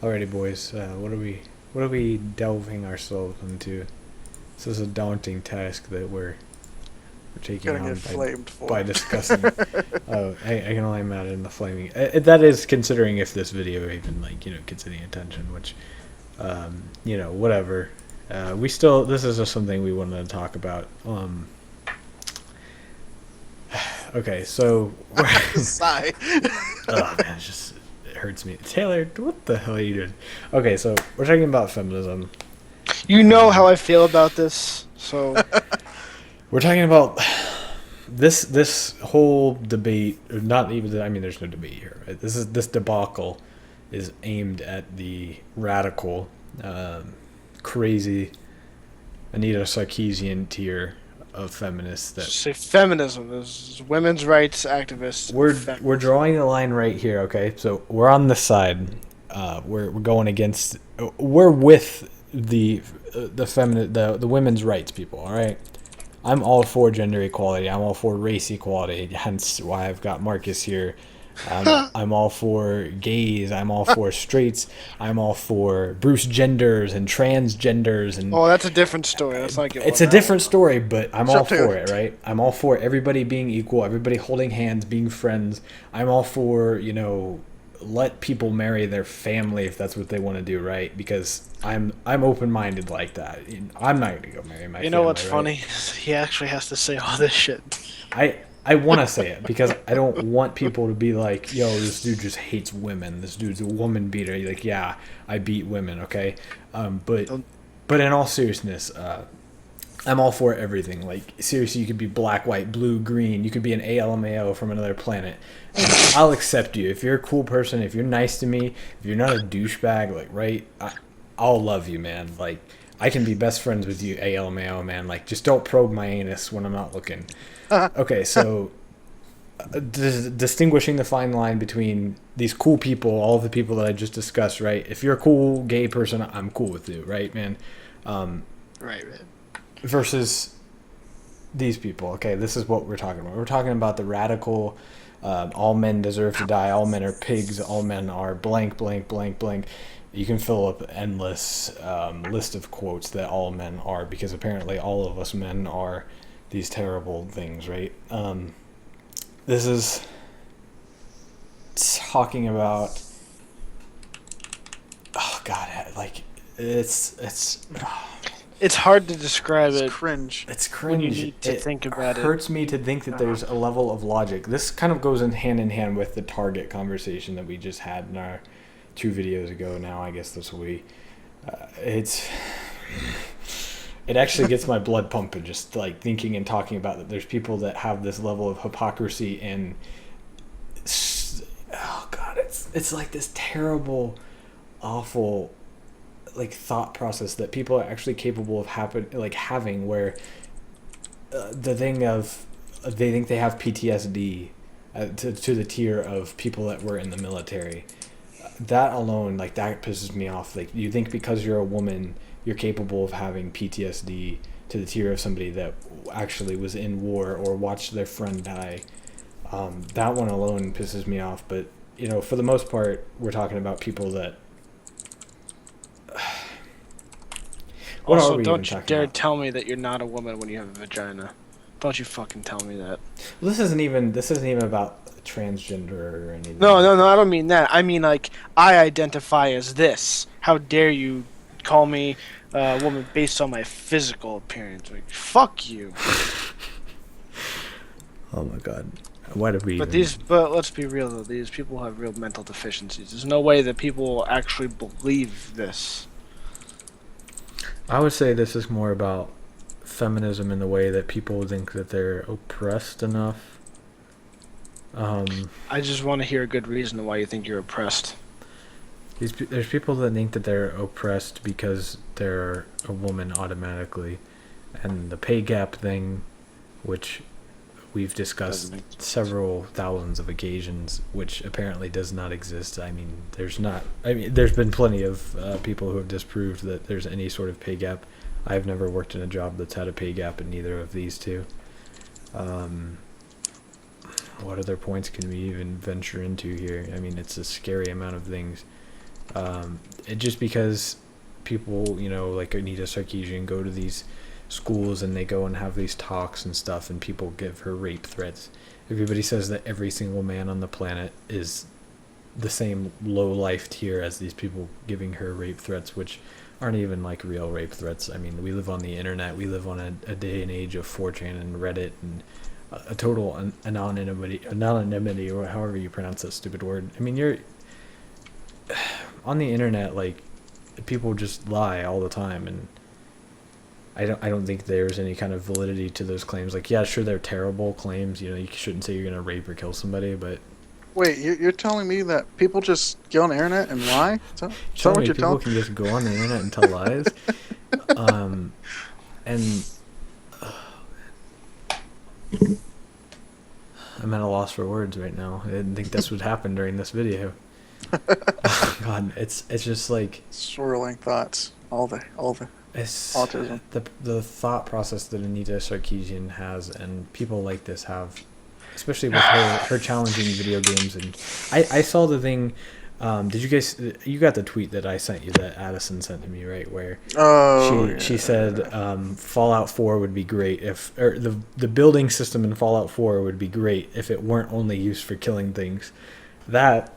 Alrighty, boys. What are we delving ourselves into? This is a daunting task that we're taking Gonna get on flamed by for. discussing. I can only imagine the flaming. That is considering if this video even gets any attention, which whatever. We still this is just something we wanted to talk about. Okay, so Sigh. oh man, it hurts me. Taylor, what the hell are you doing? Okay, so we're talking about feminism. You know Um, how I feel about this, so we're talking about this whole debate. Not even. I mean, there's no debate here. Right? This debacle is aimed at the radical, crazy Anita Sarkeesian tier of feminists that say feminism is women's rights activists. we're Feminism. drawing the line right here. Okay, so we're on the side. We're going against. We're with the women's rights people. All right. I'm all for gender equality. I'm all for race equality. Hence why I've got Marcus here. I'm all for gays. I'm all for straights. I'm all for Bruce genders and transgenders and Oh, that's a different story. Let's not get it's on a that different one. story, but I'm all Shut for Taylor. it, right? I'm all for everybody being equal, everybody holding hands, being friends. I'm all for, let people marry their family if that's what they want to do, right? Because I'm open-minded like that. I'm not going to go marry my You know what's family, right? funny? He actually has to say all this shit. I want to say it because I don't want people to be like, "Yo, this dude just hates women. This dude's a woman beater." You're like, yeah, I beat women, okay? But Don't- but in all seriousness, I'm all for everything. Like seriously, you could be black, white, blue, green. You could be an ALMAO from another planet. And I'll accept you if you're a cool person. If you're nice to me, if you're not a douchebag, like right, I'll love you, man. Like I can be best friends with you, ALMAO, man. Like just don't probe my anus when I'm not looking. Okay, so distinguishing the fine line between these cool people, all of the people that I just discussed, right? If you're a cool gay person, I'm cool with you, right, man? Right, right. Versus these people. Okay, this is what we're talking about. We're talking about the radical. All men deserve to die. All men are pigs. All men are blank, blank, blank, blank. You can fill up endless list of quotes that all men are because apparently all of us men are these terrible things, right? This is talking about. Oh God, like it's It's hard to describe It's it cringe. it's when you cringe. need to It think about it. hurts me to think that there's a level of logic. This kind of goes in hand with the Target conversation that we just had in our 2 videos ago. Now I guess that's what we. It's. It actually gets my blood pumping just like thinking and talking about that. There's people that have this level of hypocrisy and. Oh God, it's like this terrible, awful like thought process that people are actually capable of having where the thing of they think they have PTSD to the tier of people that were in the military. That alone, like that pisses me off. Like you think because you're a woman, you're capable of having PTSD to the tier of somebody that actually was in war or watched their friend die. That one alone pisses me off. But for the most part, we're talking about people that. What are Also, we even don't you talking dare about? tell me that you're not a woman when you have a vagina. Don't you fucking tell me that. Well, this isn't even about transgender or anything No, like no, no, that. I don't mean that. I mean, like, I identify as this. How dare you call me a woman based on my physical appearance? Like, fuck you. Oh my god. Why did we even? But let's be real though, these people have real mental deficiencies. There's no way that people will actually believe this. I would say this is more about feminism in the way that people think that they're oppressed enough. Um, I just want to hear a good reason why you think you're oppressed. there's people that think that they're oppressed because they're a woman automatically, and the pay gap thing, which we've Doesn't discussed make sense. several thousands of occasions, which apparently does not exist. I mean, there's not. I mean, there's been plenty of people who have disproved that there's any sort of pay gap. I've never worked in a job that's had a pay gap in neither of these two. Um, what other points can we even venture into here? I mean, it's a scary amount of things. Just because people, like Anita Sarkeesian, go to these schools and they go and have these talks and stuff, and people give her rape threats. Everybody says that every single man on the planet is the same low life tier as these people giving her rape threats, which aren't even like real rape threats. I mean, we live on the internet. We live on a day and age of 4chan and Reddit and a total anonymity, or however you pronounce that stupid word. I mean, you're on the internet, like, people just lie all the time, and I don't think there's any kind of validity to those claims. Like, yeah, sure, they're terrible claims. You shouldn't say you're gonna rape or kill somebody, but Wait, you're telling me that people just get on the internet and lie? Is that telling what me you're people telling? can just go on the internet and tell lies. And I'm at a loss for words right now. I didn't think this would happen during this video. God, it's just like Swirling thoughts. All the it's autism. the thought process that Anita Sarkeesian has, and people like this have, especially with her challenging video games. And I saw the thing. Did you guys? You got the tweet that I sent you, that Addison sent to me, right? Where she said Fallout 4 would be great or the building system in Fallout 4 would be great if it weren't only used for killing things. That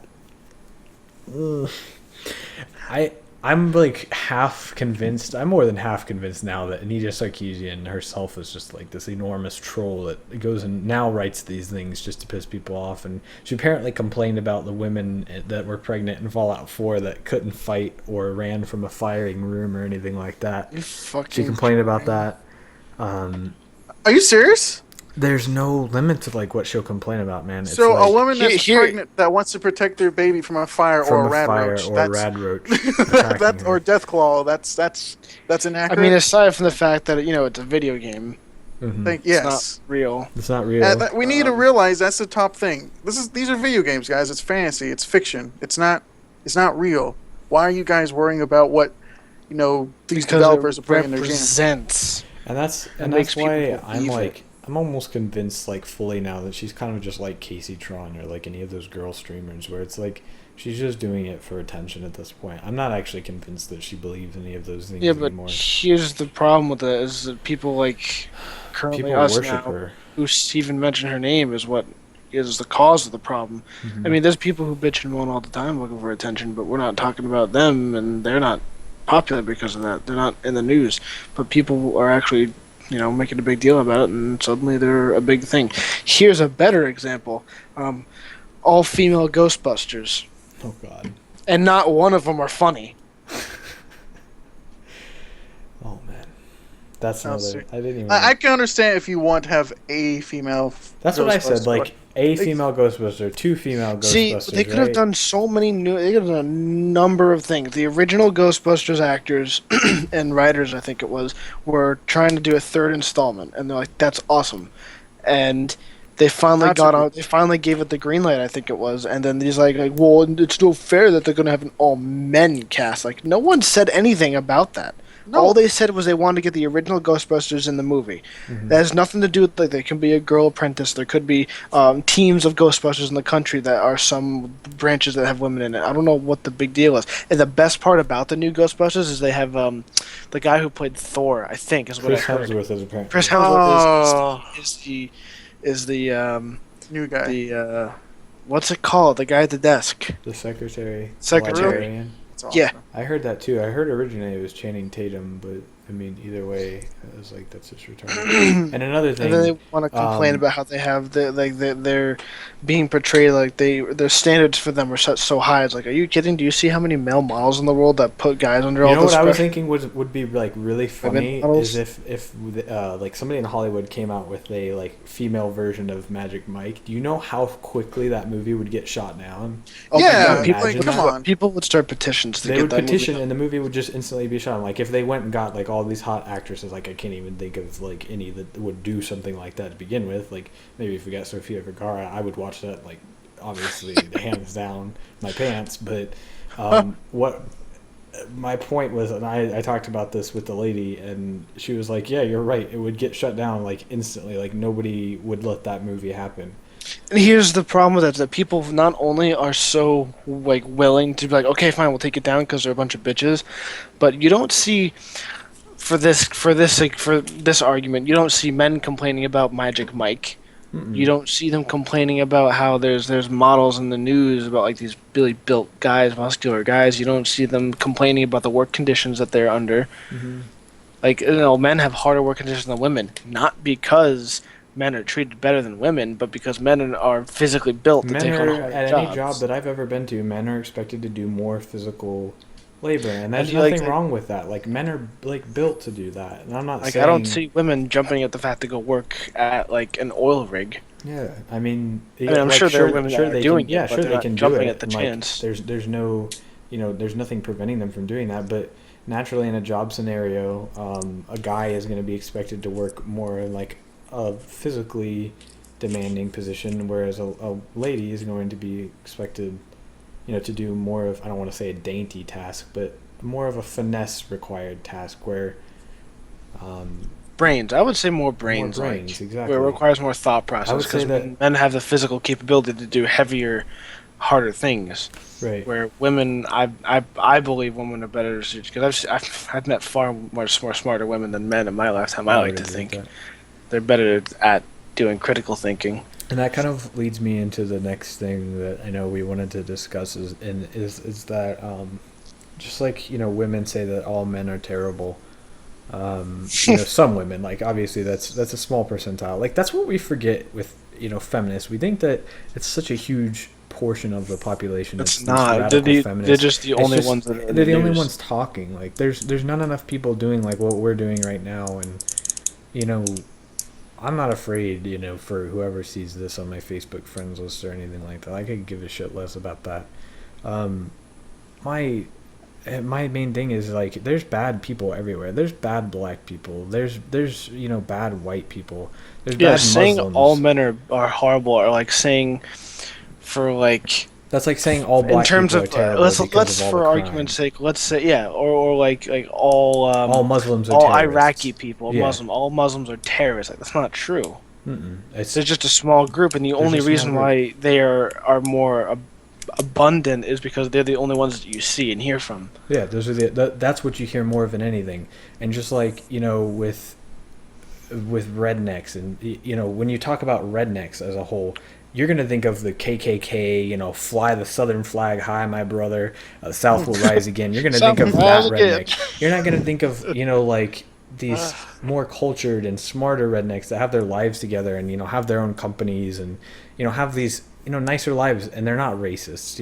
I'm like half convinced. I'm more than half convinced now that Anita Sarkeesian herself is just like this enormous troll that goes and now writes these things just to piss people off. And she apparently complained about the women that were pregnant in Fallout 4 that couldn't fight or ran from a firing room or anything like that. She complained about that. Are you serious? There's no limit to like what she'll complain about, man. It's So like, a woman that's pregnant that wants to protect their baby from a fire or a rad roach, that's or death claw. That's inaccurate. I mean, aside from the fact that it's a video game, yes, it's not real. It's not real. We need to realize that's the top thing. These are video games, guys. It's fantasy. It's fiction. It's not real. Why are you guys worrying about what these developers are putting in their games? And that's why I'm almost convinced, like, fully now that she's kind of just like Casey Tron or like any of those girl streamers, where it's like she's just doing it for attention at this point. I'm not actually convinced that she believes any of those things anymore. But here's the problem with it: is that people like currently people us worship now, her. who even mention her name, is what is the cause of the problem. I mean, there's people who bitch and moan all the time looking for attention, but we're not talking about them, and they're not popular because of that. They're not in the news, but people are actually making a big deal about it, and suddenly they're a big thing. Here's a better example. All-female Ghostbusters. Oh, God. And not one of them are funny. Oh, man. That's another... I didn't even... I can understand if you want to have a female That's what I said, like, a female Ghostbuster, 2 female Ghostbusters. See, they could have done so many they could have done a number of things. The original Ghostbusters actors and writers, I think it was, were trying to do a 3rd installment, and they're like, "That's awesome," and they finally They finally gave it the green light, I think it was, and then he's like, "Well, it's no fair that they're gonna have an all men cast." Like, no one said anything about that. No. All they said was they wanted to get the original Ghostbusters in the movie. That has nothing to do with, like, there can be a girl apprentice. There could be teams of Ghostbusters in the country that are some branches that have women in it. I don't know what the big deal is. And the best part about the new Ghostbusters is they have the guy who played Thor, I think, is what I heard. Chris Hemsworth is apparently. Chris Hemsworth is the new guy. The what's it called? The guy at the desk. The secretary. Secretary. Awesome. Yeah. I heard that too. I heard originally it was Channing Tatum, but I mean, either way, I was like, that's just retarded. And another thing, and then they want to complain about how they have they're being portrayed like their standards for them are set so high. It's like, are you kidding? Do you see how many male models in the world that put guys under all this? You know what I was pressure? thinking would be like really funny is if like somebody in Hollywood came out with a like female version of Magic Mike. Do you know how quickly that movie would get shot down? Oh, yeah, come on. People would start petitions to they get would that petition, movie. and the movie would just instantly be shot. Like if they went and got like all these hot actresses, like I can't even think of like any that would do something like that to begin with. Like maybe if we got Sofia Vergara, I would watch that. Like obviously, hands down, my pants. But what my point was, and I talked about this with the lady, and she was like, "Yeah, you're right. It would get shut down like instantly. Like nobody would let that movie happen." And here's the problem with that people not only are so like willing to be like, okay, fine, we'll take it down because they're a bunch of bitches, but you don't see for this argument, you don't see men complaining about Magic Mike. You Mm-mm. don't see them complaining about how there's models in the news about like these really built guys, muscular guys. You don't see them complaining about the work conditions that they're under. Mm-hmm. Like, men have harder work conditions than women, not because men are treated better than women, but because men are physically built to Men take on are harder at any job jobs. that I've ever been to. Men are expected to do more physical labor, and And there's you like nothing wrong with that. Like men are like built to do that, and I'm not like I don't saying. see women jumping at the fact to go work at like an oil rig. Yeah, I mean, I mean, I'm like sure there are sure, women that sure are they can. doing Yeah, it, but sure they're they not can do jumping at it, the and like chance. there's no, there's nothing preventing them from doing that. But naturally, in a job scenario, a guy is going to be expected to work more in like a physically demanding position, whereas a lady is going to be expected, to do more of, I don't want to say a dainty task, but more of a finesse required task where, um, Brains. I would say more more brains, brains, like where it exactly. requires more thought I process would say because that, men have the physical capability to do heavier, harder things. right. Where women, I believe women are better suited because I've met far more smarter women than men in my lifetime. I I like would to agree with think that. they're better at doing critical thinking. And that kind of leads me into the next thing that I know we wanted to discuss is that just like women say that all men are terrible. Some women, like obviously that's a small percentile. Like that's what we forget with feminists. We think that it's such a huge portion of the population. It's It's these not. radical They're feminists. just the It's only just ones that are in they're the the only news. ones talking. Like there's not enough people doing like what we're doing right now, and you know I'm not afraid, for whoever sees this on my Facebook friends list or anything like that. I could give a shit less about that. Um, my my main thing is like there's bad people everywhere. There's bad black people. There's bad white people. There's Yeah, bad saying all Muslims. men are horrible, or like saying for like That's like saying all in black terms people are of terrible because of let's all the for argument's crime. sake, let's say yeah, or like All Muslims are all Iraqi terrorists. people, Yeah. all Muslims are terrorists. Like that's not true. Mm-mm. They're just a small group, and the There's a only small reason group. why they are more abundant is because they're the only ones that you see and hear from. Yeah, those are that's what you hear more than anything. And just like with rednecks, and when you talk about rednecks as a whole, you're gonna think of the KKK, fly the Southern flag high, my brother, South will rise again. You're gonna think South of rise that again. redneck. You're not gonna think of like these more cultured and smarter rednecks that have their lives together and have their own companies and have these nicer lives, and they're not racists.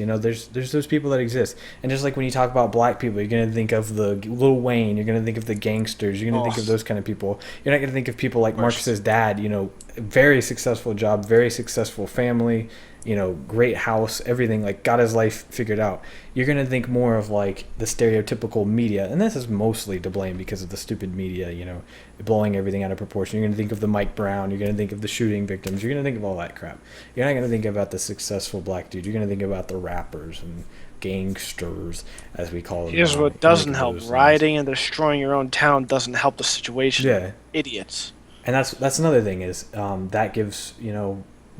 There's those people that exist. And just like when you talk about black people, you're gonna think of the Lil Wayne, you're gonna think of the gangsters, you're gonna think of Oh, those kind of people. You're not gonna think of people like worst. Marcus's dad. Very successful job, very successful family, great house, everything, like got his life figured out. You're gonna think more of like the stereotypical media, and this is mostly to blame because of the stupid media, blowing everything out of proportion. You're gonna think of the Mike Brown, you're gonna think of the shooting victims, you're gonna think of all that crap. You're not gonna think about the successful black dude. You're gonna think about the rappers and gangsters, as we call them Here's now. what You think doesn't of help: those things. rioting and destroying your own town doesn't help the situation. Yeah, Idiots. and that's another thing is that gives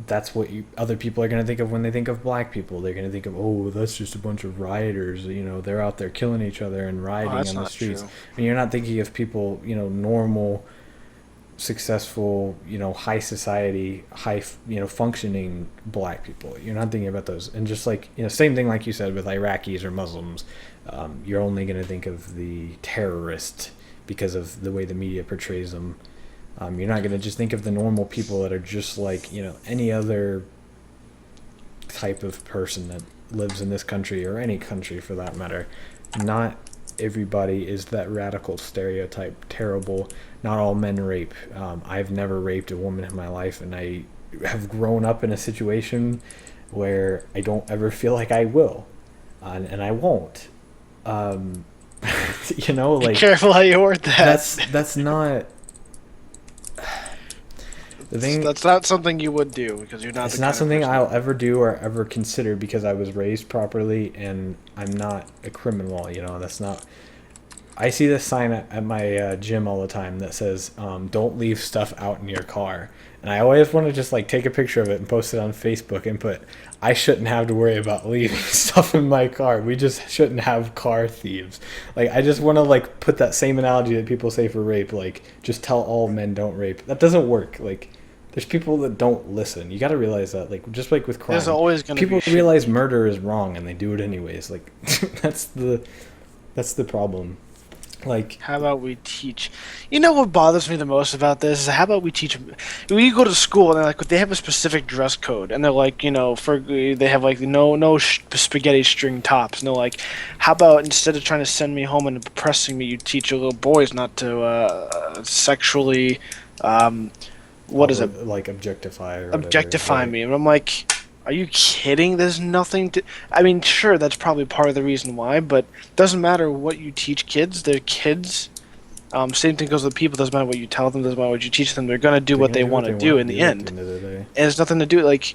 that's what other people are going to think of when they think of black people. They're going to think of, oh, that's just a bunch of rioters. They're out there killing each other and Oh, rioting that's on the not streets. true. I mean, you're not thinking of people, normal, successful, high society, high, functioning black people. You're not thinking about those. And just like, same thing like you said with Iraqis or Muslims, you're only going to think of the terrorist because of the way the media portrays them. You're not going to just think of the normal people that are just like, any other type of person that lives in this country or any country for that matter. Not everybody is that radical stereotype terrible. Not all men rape. I've never raped a woman in my life, and I have grown up in a situation where I don't ever feel like I will, and I won't. Um, Be like careful how you word that. that's not the thing. That's not something you would do because you're not It's the not kind of something person. I'll ever do or ever consider because I was raised properly and I'm not a criminal. That's not. I see this sign at my gym all the time that says, "Don't leave stuff out in your car." And I always want to just like take a picture of it and post it on Facebook and put, "I shouldn't have to worry about leaving stuff in my car. We just shouldn't have car thieves." Like I just want to like put that same analogy that people say for rape, like just tell all men don't rape. That doesn't work. Like there's people that don't listen. You got to realize that. Like just like with crime, There's always going to be people realize murder is wrong and they do it anyways. Like that's the problem. Like, how about we teach? You know what bothers me the most about this is how about we teach? When you go to school and they're like, they have a specific dress code, and they're like, they have like no spaghetti string tops. And they're like, how about instead of trying to send me home and oppressing me, you teach your little boys not to sexually, what is it? Like objectify or Objectify whatever. me, and I'm like. Are you kidding? There's nothing to... I mean, sure, that's probably part of the reason why, but it doesn't matter what you teach kids. They're kids. Same thing goes with people. Doesn't matter what you tell them. Doesn't matter what you teach them. They're going to do what they want to do in the end. And it's nothing to do... Like,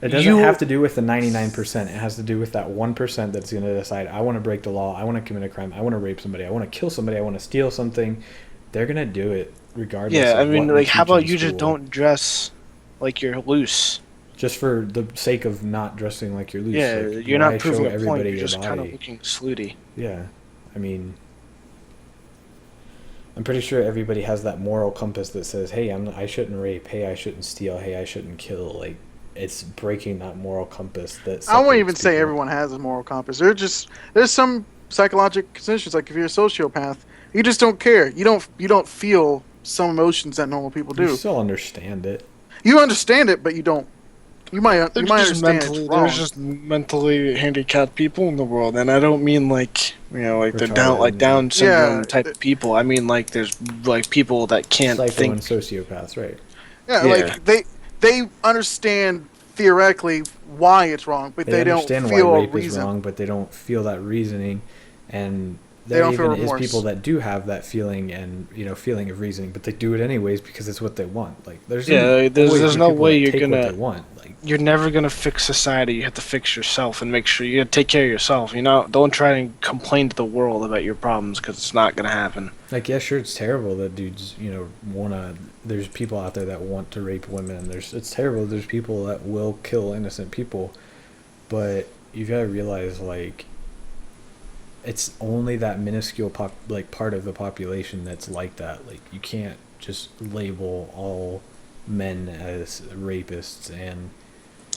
it doesn't have to do with the 99%. It has to do with that 1% that's going to decide, I want to break the law. I want to commit a crime. I want to rape somebody. I want to kill somebody. I want to steal something. They're going to do it regardless. Yeah, I of mean, what like, how about you school. just don't dress like you're loose? Just for the sake of not dressing like you're loose. Yeah, like, you're not proving a point. everybody You're just your kind of body. looking slutty. Yeah, I mean, I'm pretty sure everybody has that moral compass that says, "Hey, I shouldn't rape. Hey, I shouldn't steal. Hey, I shouldn't kill." Like, it's breaking that moral compass. I won't even say everyone has a moral compass. There's some psychological conditions. Like if you're a sociopath, you just don't care. You don't feel some emotions that normal people do. You still understand it. You understand it, but you don't. You might understand it's wrong. There's just mentally handicapped people in the world, and I don't mean like like they're Down syndrome type people. I mean like there's like people that can't think. And sociopaths, right? Yeah, like they understand theoretically why it's wrong, but they don't feel why a rape reason. Is wrong, but they don't feel that reasoning, and there even is people that do have that feeling and feeling of reasoning, but they do it anyways because it's what they want. Like there's no way you're gonna gonna what they want. Like you're never gonna fix society. You have to fix yourself and make sure you take care of yourself. Don't try and complain to the world about your problems because it's not gonna happen. Like yeah, sure, it's terrible that dudes wanna. There's people out there that want to rape women. It's terrible. There's people that will kill innocent people, but you gotta realize like. It's only that minuscule part of the population that's like that. Like you can't just label all men as rapists and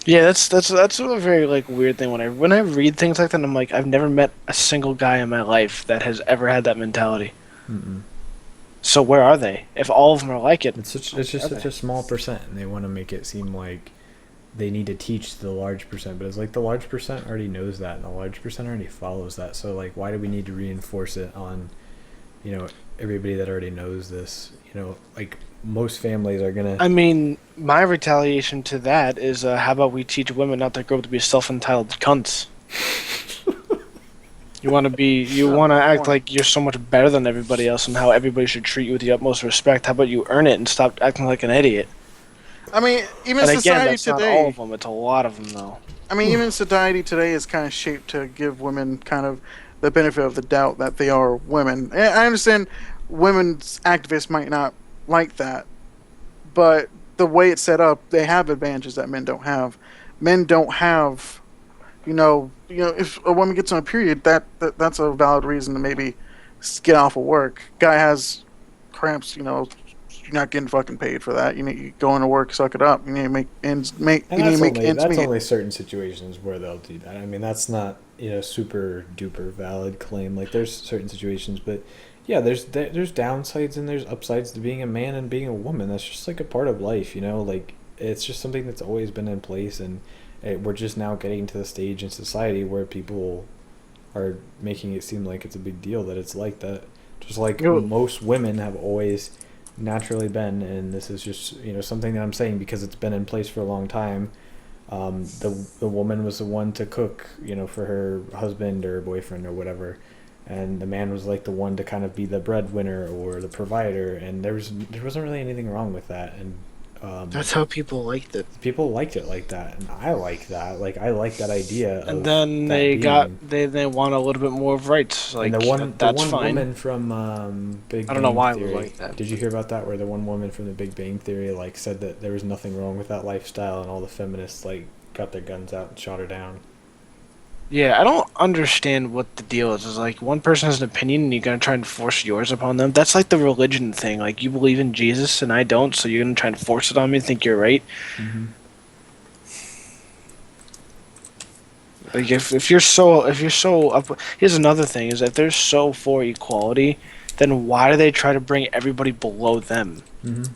yeah, that's a very like weird thing when I read things like that. I'm like I've never met a single guy in my life that has ever had that mentality. Mm-mm. So where are they? If all of them are like it, it's just such a small percent, and they want to make it seem like they need to teach the large percent, but it's like the large percent already knows that, and the large percent already follows that. So like, why do we need to reinforce it on, everybody that already knows this? Like most families are gonna. I mean, my retaliation to that is, how about we teach women not to grow up to be self-entitled cunts? You want to act like you're so much better than everybody else, and how everybody should treat you with the utmost respect. How about you earn it and stop acting like an idiot? I mean, even and society again, that's today. Not all of them. It's a lot of them, though. I mean, even society today is kind of shaped to give women kind of the benefit of the doubt that they are women. And I understand women's activists might not like that, but the way it's set up, they have advantages that men don't have. Men don't have, if a woman gets on a period, that's a valid reason to maybe get off of work. Guy has cramps, you're not getting fucking paid for that. You go into work, suck it up. You need to make ends meet. That's only certain situations where they'll do that. I mean, that's not super duper valid claim. Like there's certain situations, but yeah, there's downsides and there's upsides to being a man and being a woman. That's just like a part of life, Like it's just something that's always been in place, and we're just now getting to the stage in society where people are making it seem like it's a big deal that it's like that. Just like most women have always naturally been, and this is just something that I'm saying because it's been in place for a long time. The woman was the one to cook for her husband or boyfriend or whatever, and the man was like the one to kind of be the breadwinner or the provider, and there wasn't really anything wrong with that. And That's how people liked it. People liked it like that, and I like that. Like I like that idea And of then that being. they want a little bit more of rights. And Like the that's one fine. woman from Big I don't know Bang why it was Theory. like that. Did you hear about that? Where the one woman from the Big Bang Theory like said that there was nothing wrong with that lifestyle, and all the feminists like got their guns out and shot her down. Yeah, I don't understand what the deal is. Is like one person has an opinion and you're gonna try and force yours upon them. That's like the religion thing. Like you believe in Jesus and I don't, so you're gonna try and force it on me and think you're right. Mm-hmm. Like if you're so up, here's another thing is that they're so for equality, then why do they try to bring everybody below them? Mm-hmm.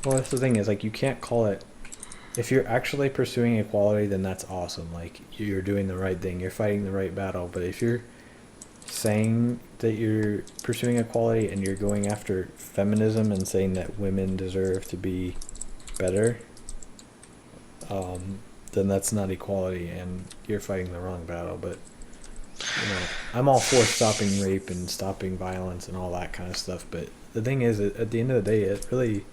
Well, that's the thing is like you can't call it. If you're actually pursuing equality, then that's awesome. Like you're doing the right thing. You're fighting the right battle. But if you're saying that you're pursuing equality and you're going after feminism and saying that women deserve to be better, then that's not equality and you're fighting the wrong battle. But I'm all for stopping rape and stopping violence and all that kind of stuff. But the thing is, at the end of the day, it really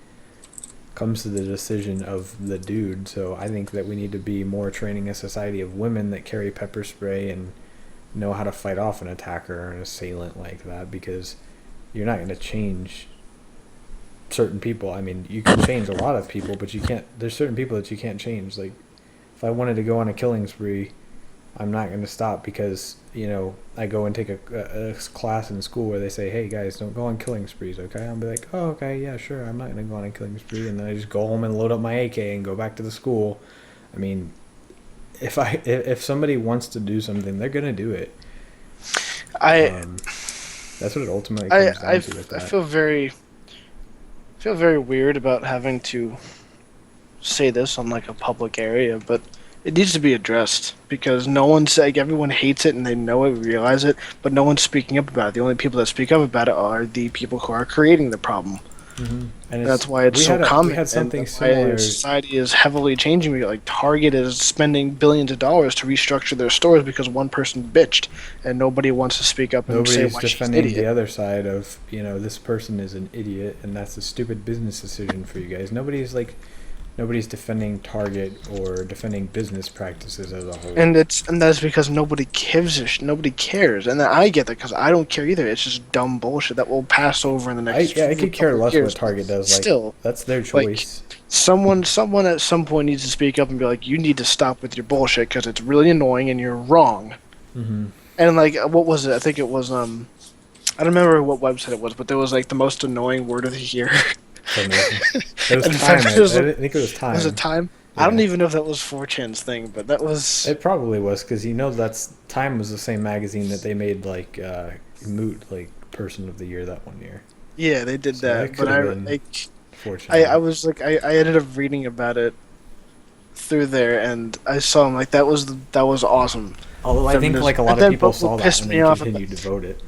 comes to the decision of the dude. So I think that we need to be more training a society of women that carry pepper spray and know how to fight off an attacker or an assailant like that, because you're not going to change certain people. I mean, you can change a lot of people, but you can't. There's certain people that you can't change. Like if I wanted to go on a killing spree, I'm not going to stop because I go and take a class in school where they say, hey guys, don't go on killing sprees, okay? I'll be like, oh, okay, yeah, sure, I'm not going to go on a killing spree. And then I just go home and load up my AK and go back to the school. I mean, if somebody wants to do something, they're going to do it. That's what it ultimately comes down to with that. I feel very weird about having to say this on like a public area, but it needs to be addressed because no one's like everyone hates it and they know it, realize it, but no one's speaking up about it. The only people that speak up about it are the people who are creating the problem. Mm-hmm. And that's why it's so common. We had something and similar. Why society is heavily changing. Like Target is spending billions of dollars to restructure their stores because one person bitched, and nobody wants to speak up and say why she's an idiot. The other side of this person is an idiot, and that's a stupid business decision for you guys. Nobody's defending Target or defending business practices as a whole. And that's because nobody nobody cares. And I get that because I don't care either. It's just dumb bullshit that will pass over in the next. I could care less what Target does. Like, still, that's their choice. Like, someone at some point needs to speak up and be like, you need to stop with your bullshit because it's really annoying and you're wrong. Mm-hmm. And like, what was it? I think it was I don't remember what website it was, but there was like the most annoying word of the year. It was Time. I think it was Time. Was it Time? Yeah. I don't even know if that was 4chan's thing, but that was. It probably was because that's Time was the same magazine that they made like Moot like Person of the Year that one year. Yeah, they did that, but I was like I ended up reading about it through there, and I saw him like that was awesome. Although I think like a lot of people saw that and then continued to vote it.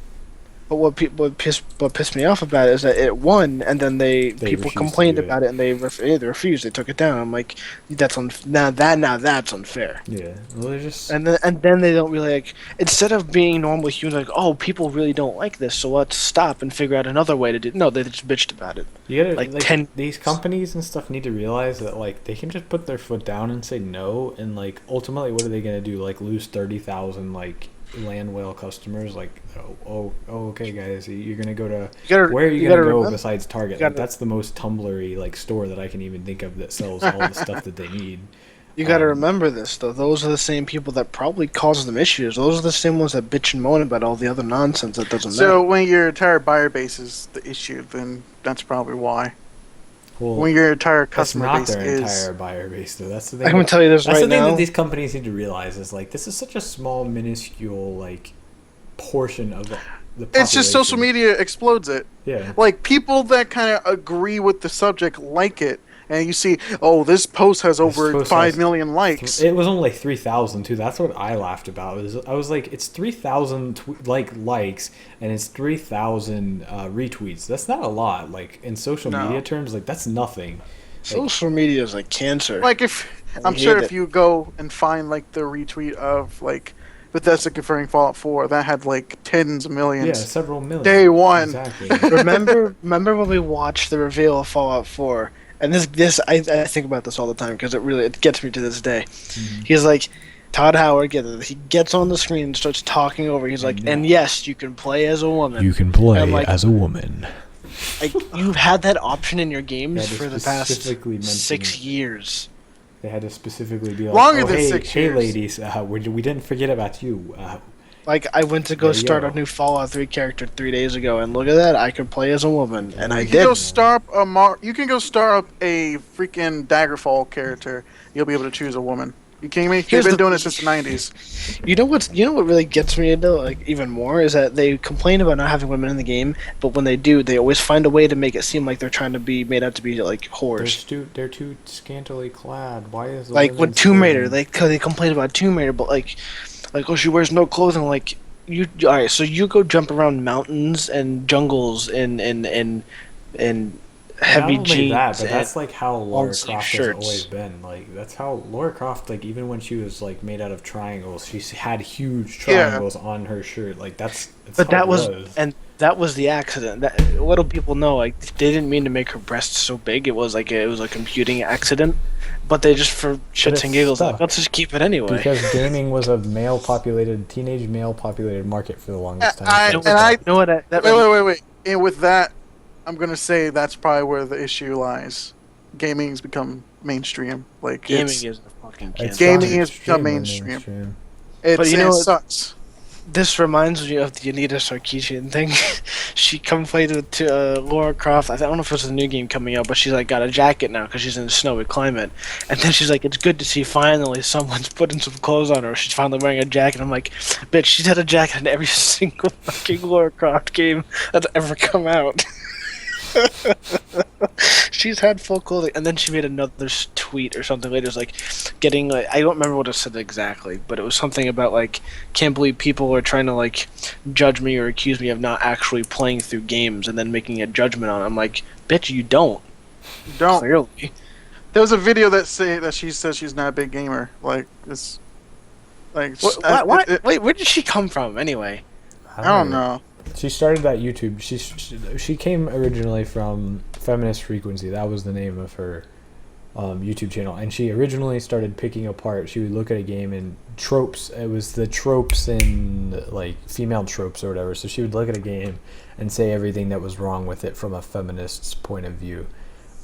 But what pissed me off about it is that it won, and then people complained about it, and they refused. They took it down. I'm like, that's that's unfair. Yeah, well, they're just and then they don't really like. Instead of being normal humans, like, oh, people really don't like this, so let's stop and figure out another way to do. No, they just bitched about it. You gotta like these companies and stuff need to realize that like they can just put their foot down and say no, and like ultimately, what are they gonna do? Like lose 30,000 like land whale customers? Like okay guys, you're gonna go to where are you gonna go besides Target? Like, that's the most Tumblr-y like store that I can even think of that sells all the stuff that they need. You gotta remember this though, those are the same people that probably cause them issues. Those are the same ones that bitch and moan about all the other nonsense that doesn't matter. So when your entire buyer base is the issue, then that's probably why. Well, when your entire customer base is... It's not their entire buyer base, though. That's the thing. I'm going to tell you this right now. That's the thing that these companies need to realize is, like, this is such a small, minuscule, like, portion of the population. It's just social media explodes it. Yeah. Like, people that kind of agree with the subject like it. And you see, oh, this post has over 5 million likes. It was only 3,000 too. That's what I laughed about. I was like, it's 3,000 likes and it's 3,000 retweets. That's not a lot. Like in social media terms, like that's nothing. Social media is like cancer. Like I'm sure if you go and find like the retweet of like Bethesda confirming Fallout 4, that had like tens of millions. Yeah, several million. Day one. Exactly. remember when we watched the reveal of Fallout 4? and this I think about this all the time because it gets me to this day. Mhm. He's like, Todd Howard he gets on the screen and starts talking over. He's like, and yes, you can play as a woman. You can play And, like, as a woman. Like, you've had that option in your They games had to for the past specifically mention 6 it. years. They had to specifically be like, Longer oh, than hey, 6 hey, years. ladies, we didn't forget about you. Like, I went to go There you start go. a new Fallout 3 character 3 days ago, and look at that, I could play as a woman, and I You can go did. start up you can go start up a freaking Daggerfall character. You'll be able to choose a woman. You kidding me? They've Here's been the- doing it since the 90s. You know what really gets me into, like, even more is that they complain about not having women in the game, but when they do, they always find a way to make it seem like they're trying to be made out to be like whores. They're too scantily clad. Why is the Like women with Tomb Raider, screaming? they complain about Tomb Raider, but like oh, she wears no clothing. Like, you, all right, so you go jump around mountains and jungles and heavy Not only jeans. that, but and that's like how Lara long-sleeve Croft has shirts. always been. Like that's how Lara Croft, like even when she was like made out of triangles, she had huge Yeah. triangles on her shirt. Like that's But how that it was the accident. What do people know? Like, they didn't mean to make her breasts so big. It was a computing accident. But they just, for shits it's and giggles, like, stuck. let's just keep it anyway. because gaming was a teenage male populated market for the longest time. I- So and I- You know what? That Wait. And with that, I'm gonna say that's probably where the issue lies. Gaming's become mainstream. Like gaming it's, is a fucking it's cancer. Gaming gotten is become extremely mainstream. But you know it what? sucks. This reminds me of the Anita Sarkeesian thing. She come played with Laura Croft. I don't know if it's a new game coming out, but she's like got a jacket now because she's in a snowy climate. And then she's like, "It's good to see finally someone's putting some clothes on her. She's finally wearing a jacket." I'm like, "Bitch, she's had a jacket in every single fucking Laura Croft game that's ever come out." She's had full clothing, and then she made another tweet or something later. It was like getting like, I don't remember what it said exactly, but it was something about like, can't believe people are trying to like judge me or accuse me of not actually playing through games and then making a judgment on it. I'm like, bitch, you don't. Don't. Clearly. There was a video that she says she's not a big gamer. Like it's like Wait, where did she come from anyway? I don't know. She started that YouTube. She came originally from Feminist Frequency. That was the name of her YouTube channel. And she originally started picking apart. She would look at a game and tropes. It was the tropes in like female tropes or whatever. So she would look at a game and say everything that was wrong with it from a feminist's point of view.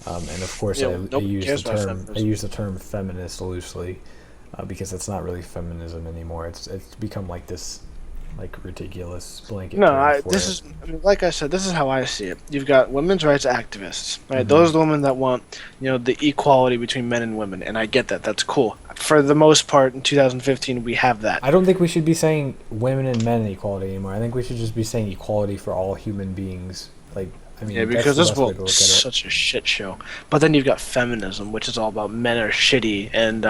And of course, Yeah, I nobody use cares the about term. I feminism. use the term feminist loosely because it's not really feminism anymore. It's become like this. Like ridiculous blanket. No, term for this it. is, I mean, like I said, this is how I see it. You've got women's rights activists, right? Mhm. Those are the women that want, the equality between men and women, and I get that. That's cool. For the most part, in 2015, we have that. I don't think we should be saying women and men equality anymore. I think we should just be saying equality for all human beings. Like, I mean, Yeah, that's because the this best way world to look is at it. such a shit show. But then you've got feminism, which is all about men are shitty, and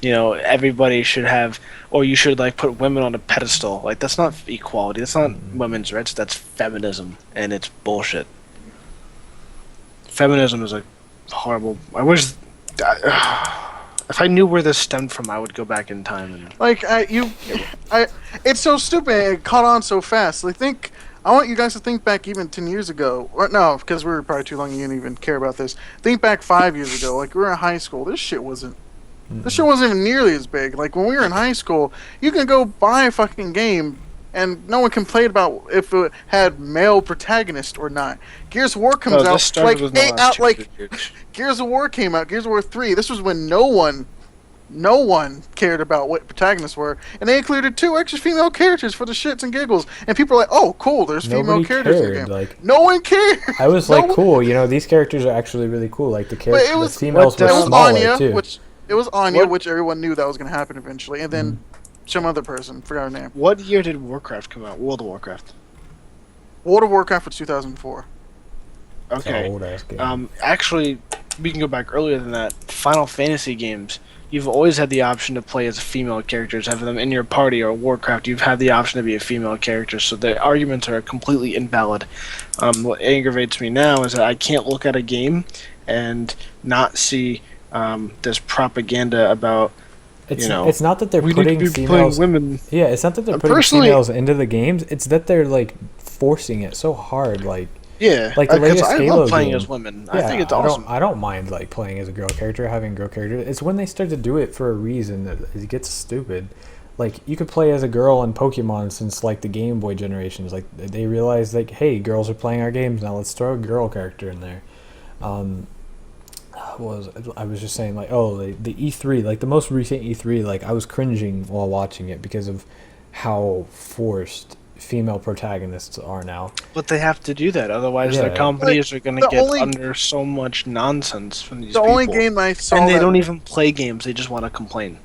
everybody should have, or you should like put women on a pedestal. Like, that's not equality. That's not women's rights. That's feminism, and it's bullshit. Feminism is a horrible. I wish. If I knew where this stemmed from, I would go back in time and. Like it's so stupid. It caught on so fast. Like I want you guys to think back even 10 years ago. Or no, because we were probably too young. You didn't even care about this. Think back 5 years ago. Like we were in high school. This shit wasn't even nearly as big. Like when we were in high school, you can go buy a fucking game and no one complained about if it had male protagonist or not. Gears of War comes out This started with my last two years. Gears of War came out. Gears of War 3. This was when no one cared about what protagonists were, and they included 2 extra female characters for the shits and giggles. And people are like, "Oh, cool! There's female Nobody characters in the cared. game." Like, No one cared. I was No like, one- cool. These characters are actually really cool. Like the But characters, it was the females were what, It was smaller Anya, too. Anya, which everyone knew that was going to happen eventually, and then some other person forgot her name. What year did Warcraft come out? World of Warcraft. World of Warcraft was 2004. It's an Okay. old ass game. Actually, we can go back earlier than that. Final Fantasy games, you've always had the option to play as female characters, have them in your party, or Warcraft, you've had the option to be a female character, so the arguments are completely invalid. What aggravates me now is that I can't look at a game and not see this propaganda about, It's not that they're we need to putting be females. playing women. Yeah, it's not that they're putting Personally- females into the games. It's that they're like forcing it so hard. Like, Yeah, Like the because latest I Halo love playing game. as women. I Yeah, think it's awesome. I don't mind like playing as a girl character, having a girl character. It's when they start to do it for a reason that it gets stupid. Like you could play as a girl in Pokemon since like the Game Boy generations. Like they realized like, hey, girls are playing our games now. Let's throw a girl character in there. Um, was I was just saying like, oh, the E3, like the most recent E3, like I was cringing while watching it because of how forced female protagonists are now. But they have to do that, otherwise their Yeah, Like companies are going to the get only under so much nonsense from these the only people. game I And saw they that don't even play games; they just want to complain.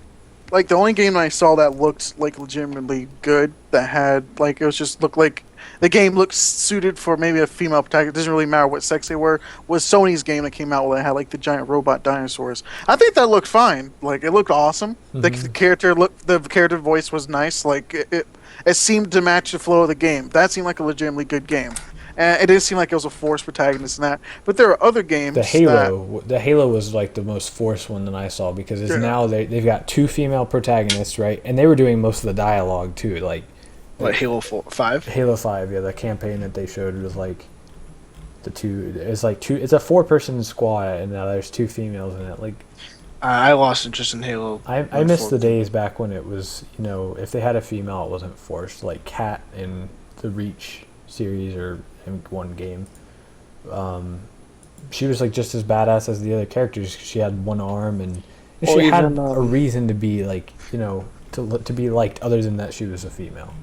like the only game I saw that looked like legitimately good that had like it was just looked like the game looked suited for maybe a female protagonist. It doesn't really matter what sex they were. Was Sony's game that came out where they had like the giant robot dinosaurs. I think that looked fine. Like it looked awesome. The character the character voice was nice. Like it seemed to match the flow of the game. That seemed like a legitimately good game. And it didn't seem like it was a forced protagonist in that. But there are other games that The Halo was like the most forced one that I saw because it's yeah, now they've got two female protagonists, right? And they were doing most of the dialogue too. Like What, Halo 4, 5? Halo 5, yeah, the campaign that they showed was like the two. It's like two. It's a four-person squad, and now there's two females in it. Like I lost interest in Halo. I miss the days back when it was, if they had a female, it wasn't forced. Like Kat in the Reach series or in one game. She was like just as badass as the other characters. She had one arm and Or she had even, a reason to be like to be liked other than that she was a female.